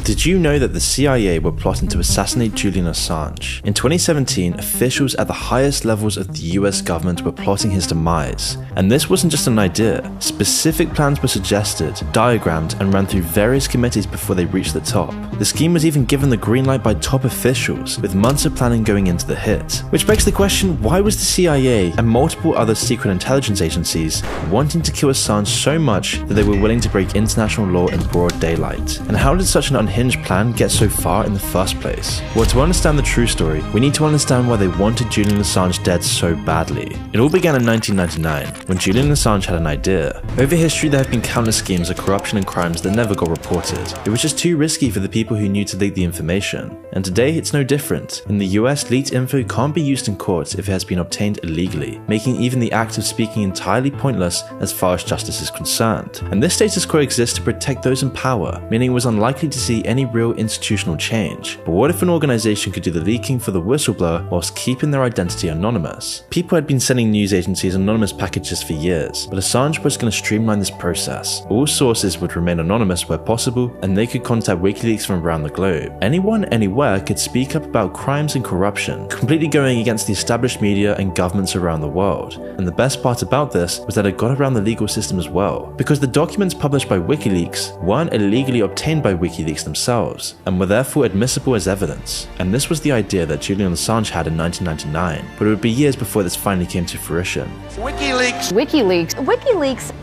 Did you know that the CIA were plotting to assassinate Julian Assange? In 2017, officials at the highest levels of the US government were plotting his demise. And this wasn't just an idea. Specific plans were suggested, diagrammed, and ran through various committees before they reached the top. The scheme was even given the green light by top officials, with months of planning going into the hit. Which begs the question, why was the CIA and multiple other secret intelligence agencies wanting to kill Assange so much that they were willing to break international law in broad daylight? And how did such an unhinged plan get so far in the first place? Well, to understand the true story, we need to understand why they wanted Julian Assange dead so badly. It all began in 1999, when Julian Assange had an idea. Over history, there have been countless schemes of corruption and crimes that never got reported. It was just too risky for the people who knew to leak the information. And today, it's no different. In the US, leaked info can't be used in court if it has been obtained illegally, making even the act of speaking entirely pointless as far as justice is concerned. And this status quo exists to protect those in power, meaning it was unlikely to see any real institutional change. But what if an organization could do the leaking for the whistleblower whilst keeping their identity anonymous? People had been sending news agencies anonymous packages for years, but Assange was going to streamline this process. All sources would remain anonymous where possible, and they could contact WikiLeaks from around the globe. Anyone, anywhere could speak up about crimes and corruption, completely going against the established media and governments around the world. And the best part about this was that it got around the legal system as well, because the documents published by WikiLeaks weren't illegally obtained by WikiLeaks themselves, and were therefore admissible as evidence. And this was the idea that Julian Assange had in 1999, but it would be years before this finally came to fruition. WikiLeaks.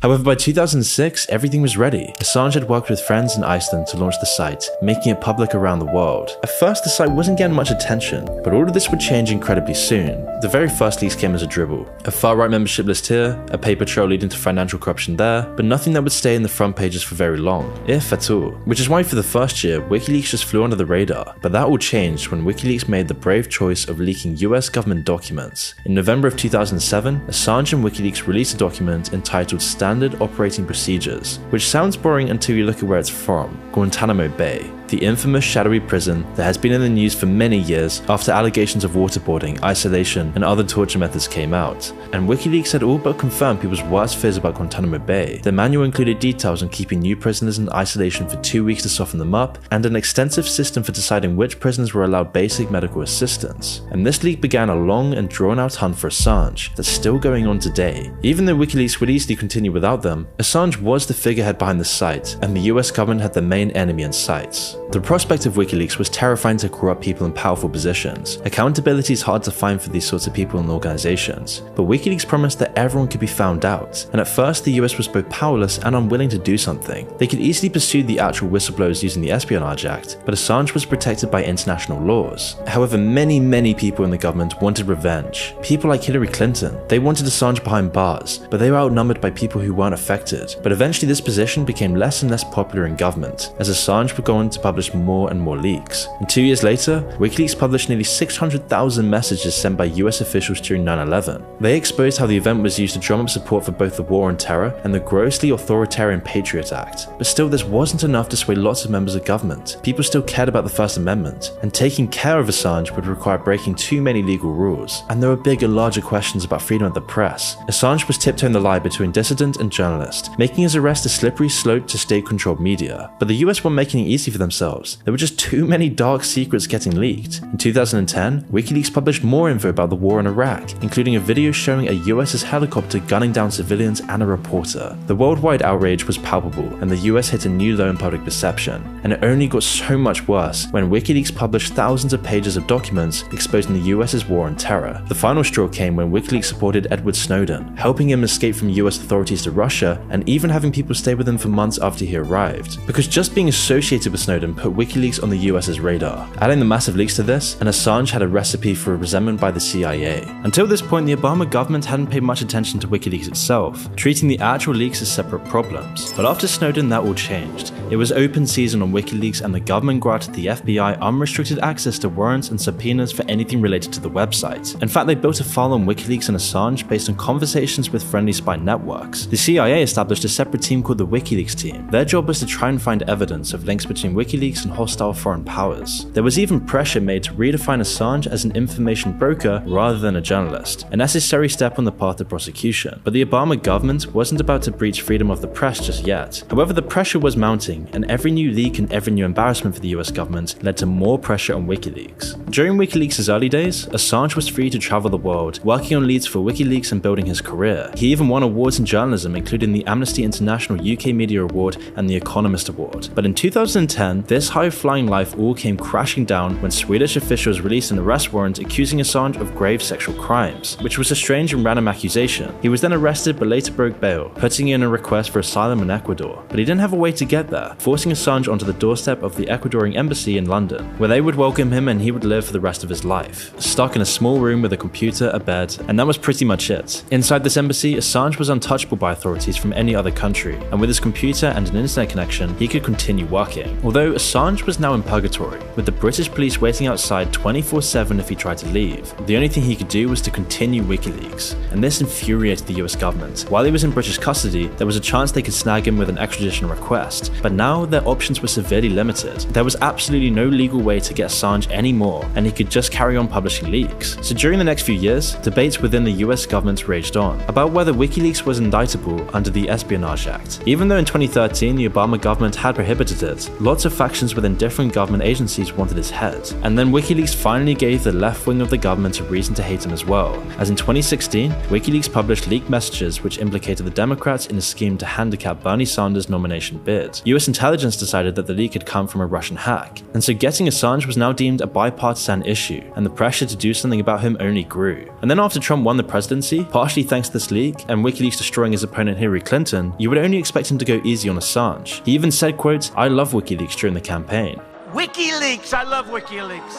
However, by 2006, everything was ready. Assange had worked with friends in Iceland to launch the site, making it public around the world. At first, the site wasn't getting much attention, but all of this would change incredibly soon. The very first leaks came as a dribble. A far-right membership list here, a paper trail leading to financial corruption there, but nothing that would stay in the front pages for very long, if at all. Which is why for the first year, WikiLeaks just flew under the radar. But that all changed when WikiLeaks made the brave choice of leaking US government documents. In November of 2007, Assange and WikiLeaks released a document entitled Standard Operating Procedures, which sounds boring until you look at where it's from: Guantanamo Bay, the infamous shadowy prison that has been in the news for many years after allegations of waterboarding, isolation, and other torture methods came out. And WikiLeaks had all but confirmed people's worst fears about Guantanamo Bay. The manual included details on keeping new prisoners in isolation for 2 weeks to soften them up, and an extensive system for deciding which prisoners were allowed basic medical assistance. And this leak began a long and drawn-out hunt for Assange that's still going on today. Even though WikiLeaks would easily continue without them, Assange was the figurehead behind the site, and the US government had the main enemy in sight. The prospect of WikiLeaks was terrifying to corrupt people in powerful positions. Accountability is hard to find for these sorts of people and organizations, but WikiLeaks promised that everyone could be found out, and at first the US was both powerless and unwilling to do something. They could easily pursue the actual whistleblowers using the Espionage Act, but Assange was protected by international laws. However, many people in the government wanted revenge. People like Hillary Clinton, they wanted Assange behind bars, but they were outnumbered by people who weren't affected. But eventually this position became less and less popular in government, as Assange would go on to publish more and more leaks. And 2 years later, WikiLeaks published nearly 600,000 messages sent by US officials during 9/11. They exposed how the event was used to drum up support for both the war on terror and the grossly authoritarian Patriot Act. But still, this wasn't enough to sway lots of members of government. People still cared about the First Amendment, and taking care of Assange would require breaking too many legal rules. And there were bigger, larger questions about freedom of the press. Assange was tiptoeing the line between dissident and journalist, making his arrest a slippery slope to state-controlled media. But the US weren't making it easy for themselves. There were just too many dark secrets getting leaked. In 2010, WikiLeaks published more info about the war in Iraq, including a video showing a US helicopter gunning down civilians and a reporter. The worldwide outrage was palpable, and the US hit a new low in public perception. And it only got so much worse when WikiLeaks published thousands of pages of documents exposing the US's war on terror. The final straw came when WikiLeaks supported Edward Snowden, helping him escape from US authorities to Russia, and even having people stay with him for months after he arrived. Because just being associated with Snowden put WikiLeaks on the US's radar. Adding the massive leaks to this, and Assange had a recipe for a resentment by the CIA. Until this point, the Obama government hadn't paid much attention to WikiLeaks itself, treating the actual leaks as separate problems. But after Snowden, that all changed. It was open season on WikiLeaks, and the government granted the FBI unrestricted access to warrants and subpoenas for anything related to the website. In fact, they built a file on WikiLeaks and Assange based on conversations with friendly spy networks. The CIA established a separate team called the WikiLeaks team. Their job was to try and find evidence of links between WikiLeaks and hostile foreign powers. There was even pressure made to redefine Assange as an information broker rather than a journalist, a necessary step on the path to prosecution. But the Obama government wasn't about to breach freedom of the press just yet. However, the pressure was mounting, and every new leak and every new embarrassment for the US government led to more pressure on WikiLeaks. During WikiLeaks' early days, Assange was free to travel the world, working on leads for WikiLeaks and building his career. He even won awards in journalism, including the Amnesty International UK Media Award and the Economist Award. But in 2010, this high-flying life all came crashing down when Swedish officials released an arrest warrant accusing Assange of grave sexual crimes, which was a strange and random accusation. He was then arrested but later broke bail, putting in a request for asylum in Ecuador. But he didn't have a way to get there, forcing Assange onto the doorstep of the Ecuadorian embassy in London, where they would welcome him and he would live for the rest of his life, stuck in a small room with a computer, a bed, and that was pretty much it. Inside this embassy, Assange was untouchable by authorities from any other country, and with his computer and an internet connection, he could continue working. Although Assange was now in purgatory, with the British police waiting outside 24/7 if he tried to leave. The only thing he could do was to continue WikiLeaks, and this infuriated the US government. While he was in British custody, there was a chance they could snag him with an extradition request, but now their options were severely limited. There was absolutely no legal way to get Assange anymore, and he could just carry on publishing leaks. So during the next few years, debates within the US government raged on about whether WikiLeaks was indictable under the Espionage Act. Even though in 2013 the Obama government had prohibited it, lots of factions within different government agencies wanted his head. And then WikiLeaks finally gave the left wing of the government a reason to hate him as well, as in 2016, WikiLeaks published leaked messages which implicated the Democrats in a scheme to handicap Bernie Sanders' nomination bid. US intelligence decided that the leak had come from a Russian hack, and so getting Assange was now deemed a bipartisan issue, and the pressure to do something about him only grew. And then after Trump won the presidency, partially thanks to this leak, and WikiLeaks destroying his opponent Hillary Clinton, you would only expect him to go easy on Assange. He even said, quote, "I love WikiLeaks" during the campaign. WikiLeaks! I love WikiLeaks!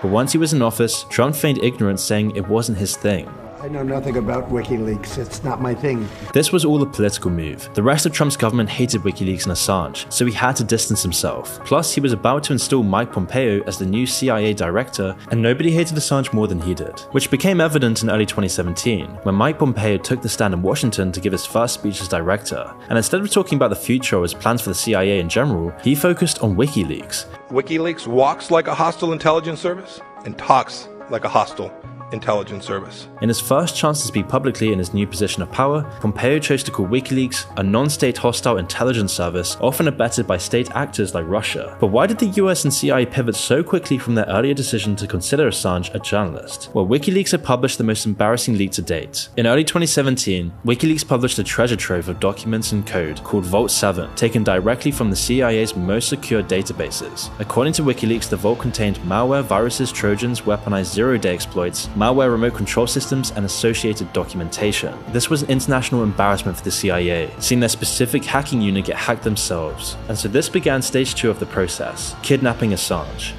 But once he was in office, Trump feigned ignorance, saying it wasn't his thing. I know nothing about WikiLeaks. It's not my thing. This was all a political move. The rest of Trump's government hated WikiLeaks and Assange, so he had to distance himself. Plus, he was about to install Mike Pompeo as the new CIA director, and nobody hated Assange more than he did. Which became evident in early 2017, when Mike Pompeo took the stand in Washington to give his first speech as director. And instead of talking about the future or his plans for the CIA in general, he focused on WikiLeaks. WikiLeaks walks like a hostile intelligence service and talks like a hostile intelligence service. In his first chance to speak publicly in his new position of power, Pompeo chose to call WikiLeaks a non-state hostile intelligence service, often abetted by state actors like Russia. But why did the US and CIA pivot so quickly from their earlier decision to consider Assange a journalist? Well, WikiLeaks had published the most embarrassing leak to date. In early 2017, WikiLeaks published a treasure trove of documents and code called Vault 7, taken directly from the CIA's most secure databases. According to WikiLeaks, the vault contained malware, viruses, trojans, weaponized zero-day exploits, malware remote control systems, and associated documentation. This was an international embarrassment for the CIA, seeing their specific hacking unit get hacked themselves. And so this began stage 2 of the process, kidnapping Assange.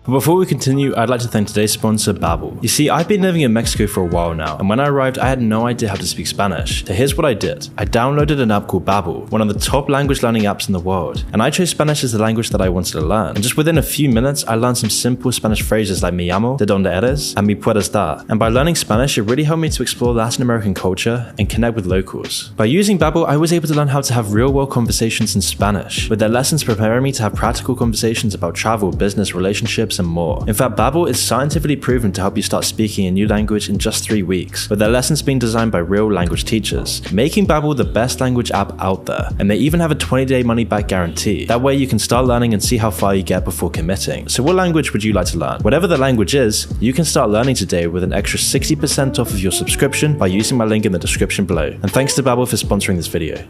But before we continue, I'd like to thank today's sponsor, Babbel. You see, I've been living in Mexico for a while now, and when I arrived, I had no idea how to speak Spanish. So here's what I did. I downloaded an app called Babbel, one of the top language learning apps in the world, and I chose Spanish as the language that I wanted to learn. And just within a few minutes, I learned some simple Spanish phrases like me llamo, de donde eres, and mi puedes dar. And by learning Spanish, it really helped me to explore Latin American culture and connect with locals. By using Babbel, I was able to learn how to have real-world conversations in Spanish, with their lessons preparing me to have practical conversations about travel, business, relationships, and more. In fact, Babbel is scientifically proven to help you start speaking a new language in just 3 weeks, with their lessons being designed by real language teachers, making Babbel the best language app out there. And they even have a 20-day money-back guarantee. That way you can start learning and see how far you get before committing. So what language would you like to learn? Whatever the language is, you can start learning today with an extra 60% off of your subscription by using my link in the description below. And thanks to Babbel for sponsoring this video.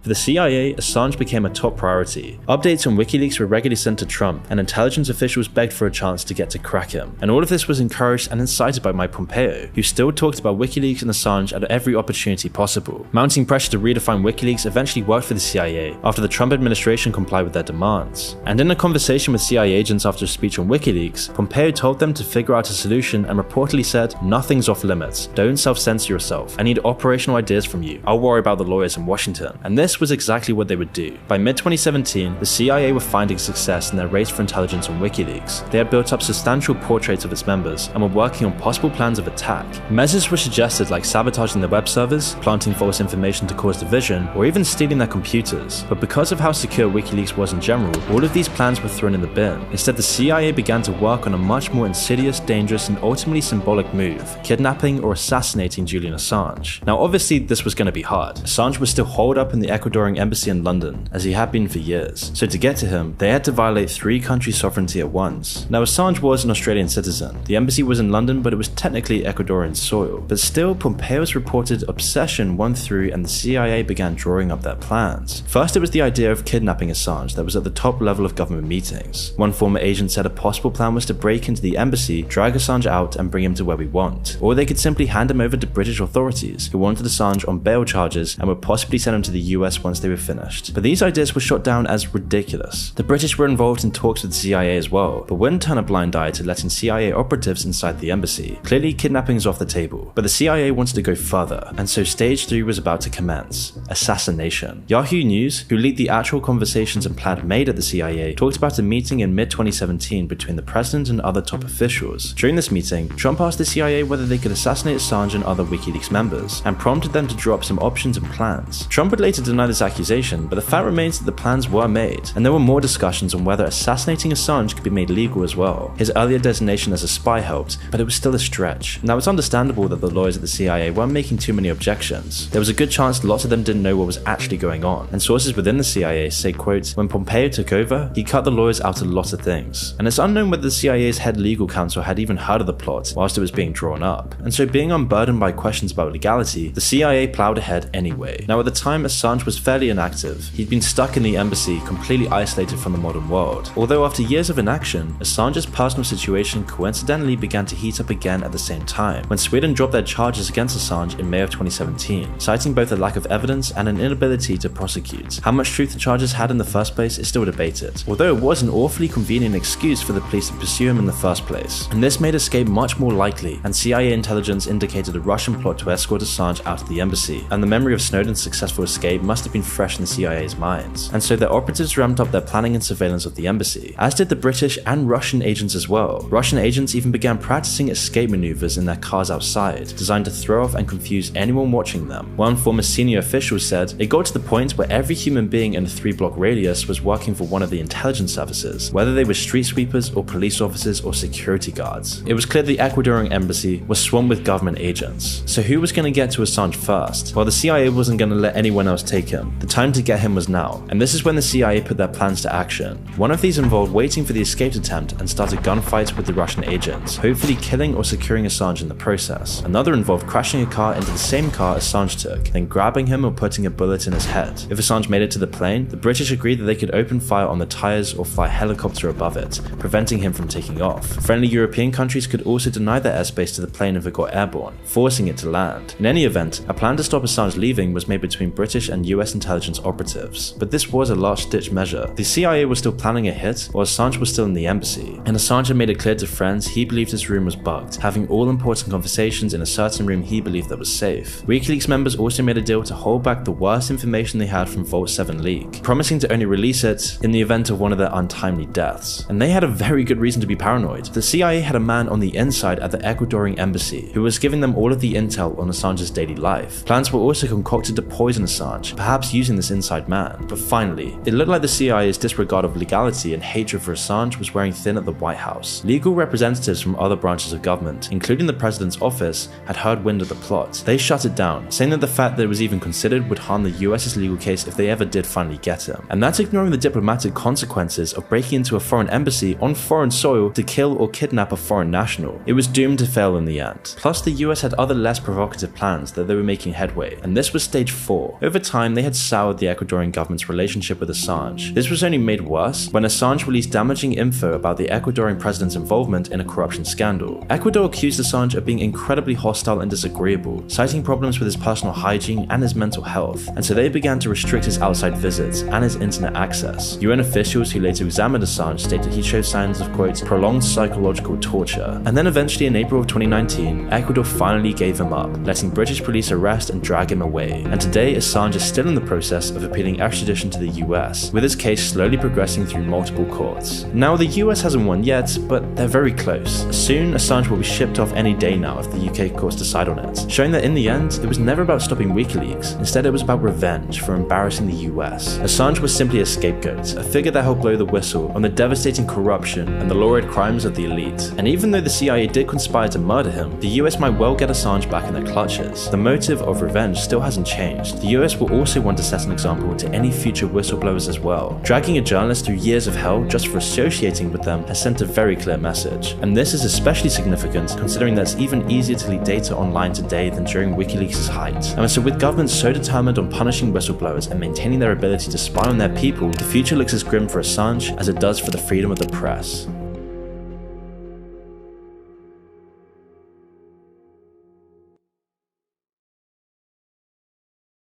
For the CIA, Assange became a top priority. Updates on WikiLeaks were regularly sent to Trump, and intelligence officials begged for a chance to get to crack him. And all of this was encouraged and incited by Mike Pompeo, who still talked about WikiLeaks and Assange at every opportunity possible. Mounting pressure to redefine WikiLeaks eventually worked for the CIA after the Trump administration complied with their demands. And in a conversation with CIA agents after a speech on WikiLeaks, Pompeo told them to figure out a solution and reportedly said, "Nothing's off limits. Don't self-censor yourself. I need operational ideas from you. I'll worry about the lawyers in Washington." And this this was exactly what they would do. By mid-2017, the CIA were finding success in their race for intelligence on WikiLeaks. They had built up substantial portraits of its members and were working on possible plans of attack. Measures were suggested like sabotaging their web servers, planting false information to cause division, or even stealing their computers. But because of how secure WikiLeaks was in general, all of these plans were thrown in the bin. Instead, the CIA began to work on a much more insidious, dangerous, and ultimately symbolic move: kidnapping or assassinating Julian Assange. Now obviously this was going to be hard. Assange was still holed up in the Ecuadorian embassy in London, as he had been for years. So to get to him, they had to violate 3 countries' sovereignty at once. Now Assange was an Australian citizen. The embassy was in London, but it was technically Ecuadorian soil. But still, Pompeo's reported obsession won through and the CIA began drawing up their plans. First, it was the idea of kidnapping Assange that was at the top level of government meetings. One former agent said a possible plan was to break into the embassy, drag Assange out, and bring him to where we want. Or they could simply hand him over to British authorities, who wanted Assange on bail charges and would possibly send him to the US once they were finished. But these ideas were shot down as ridiculous. The British were involved in talks with the CIA as well, but wouldn't turn a blind eye to letting CIA operatives inside the embassy. Clearly, kidnapping is off the table, but the CIA wanted to go further, and so stage 3 was about to commence: assassination. Yahoo News, who leaked the actual conversations and plan made at the CIA, talked about a meeting in mid-2017 between the president and other top officials. During this meeting, Trump asked the CIA whether they could assassinate Assange and other WikiLeaks members, and prompted them to draw up some options and plans. Trump would later deny this accusation, but the fact remains that the plans were made, and there were more discussions on whether assassinating Assange could be made legal as well. His earlier designation as a spy helped, but it was still a stretch. Now it's understandable that the lawyers at the CIA weren't making too many objections. There was a good chance lots of them didn't know what was actually going on, and sources within the CIA say, quote, "When Pompeo took over, he cut the lawyers out a lot of things." And it's unknown whether the CIA's head legal counsel had even heard of the plot whilst it was being drawn up. And so, being unburdened by questions about legality, the CIA plowed ahead anyway. Now at the time, Assange was fairly inactive. He'd been stuck in the embassy, completely isolated from the modern world. Although after years of inaction, Assange's personal situation coincidentally began to heat up again at the same time, when Sweden dropped their charges against Assange in May of 2017, citing both a lack of evidence and an inability to prosecute. How much truth the charges had in the first place is still debated, although it was an awfully convenient excuse for the police to pursue him in the first place. And this made escape much more likely, and CIA intelligence indicated a Russian plot to escort Assange out of the embassy, and the memory of Snowden's successful escape must have been fresh in the CIA's minds. And so their operatives ramped up their planning and surveillance of the embassy, as did the British and Russian agents as well. Russian agents even began practicing escape maneuvers in their cars outside, designed to throw off and confuse anyone watching them. One former senior official said, "It got to the point where every human being in a 3-block radius was working for one of the intelligence services, whether they were street sweepers or police officers or security guards." It was clear the Ecuadorian embassy was swamped with government agents. So who was going to get to Assange first? Well, the CIA wasn't going to let anyone else take him. The time to get him was now, and this is when the CIA put their plans to action. One of these involved waiting for the escape attempt and start a gunfight with the Russian agents, hopefully killing or securing Assange in the process. Another involved crashing a car into the same car Assange took, then grabbing him or putting a bullet in his head. If Assange made it to the plane, the British agreed that they could open fire on the tires or fly a helicopter above it, preventing him from taking off. Friendly European countries could also deny their airspace to the plane if it got airborne, forcing it to land. In any event, a plan to stop Assange leaving was made between British and US intelligence operatives, but this was a last-ditch measure. The CIA was still planning a hit, while Assange was still in the embassy, and Assange had made it clear to friends he believed his room was bugged, having all important conversations in a certain room he believed that was safe. WikiLeaks members also made a deal to hold back the worst information they had from Vault 7 leak, promising to only release it in the event of one of their untimely deaths. And they had a very good reason to be paranoid. The CIA had a man on the inside at the Ecuadorian embassy who was giving them all of the intel on Assange's daily life. Plans were also concocted to poison Assange, perhaps using this inside man. But finally, it looked like the CIA's disregard of legality and hatred for Assange was wearing thin at the White House. Legal representatives from other branches of government, including the president's office, had heard wind of the plot. They shut it down, saying that the fact that it was even considered would harm the US's legal case if they ever did finally get him. And that's ignoring the diplomatic consequences of breaking into a foreign embassy on foreign soil to kill or kidnap a foreign national. It was doomed to fail in the end. Plus, the US had other less provocative plans that they were making headway, and this was stage 4. Over time, they had soured the Ecuadorian government's relationship with Assange. This was only made worse when Assange released damaging info about the Ecuadorian president's involvement in a corruption scandal. Ecuador accused Assange of being incredibly hostile and disagreeable, citing problems with his personal hygiene and his mental health, and so they began to restrict his outside visits and his internet access. UN officials who later examined Assange stated he showed signs of, quote, prolonged psychological torture. And then eventually in April of 2019, Ecuador finally gave him up, letting British police arrest and drag him away. And today Assange is still in the process of appealing extradition to the US, with his case slowly progressing through multiple courts. Now, the US hasn't won yet, but they're very close. Soon, Assange will be shipped off any day now if the UK courts decide on it, showing that in the end, it was never about stopping WikiLeaks. Instead, it was about revenge for embarrassing the US. Assange was simply a scapegoat, a figure that helped blow the whistle on the devastating corruption and the lurid crimes of the elite. And even though the CIA did conspire to murder him, the US might well get Assange back in their clutches. The motive of revenge still hasn't changed. The US will also want to set an example to any future whistleblowers as well. Dragging a journalist through years of hell just for associating with them has sent a very clear message. And this is especially significant considering that it's even easier to leak data online today than during WikiLeaks' height. And so with governments so determined on punishing whistleblowers and maintaining their ability to spy on their people, the future looks as grim for Assange as it does for the freedom of the press.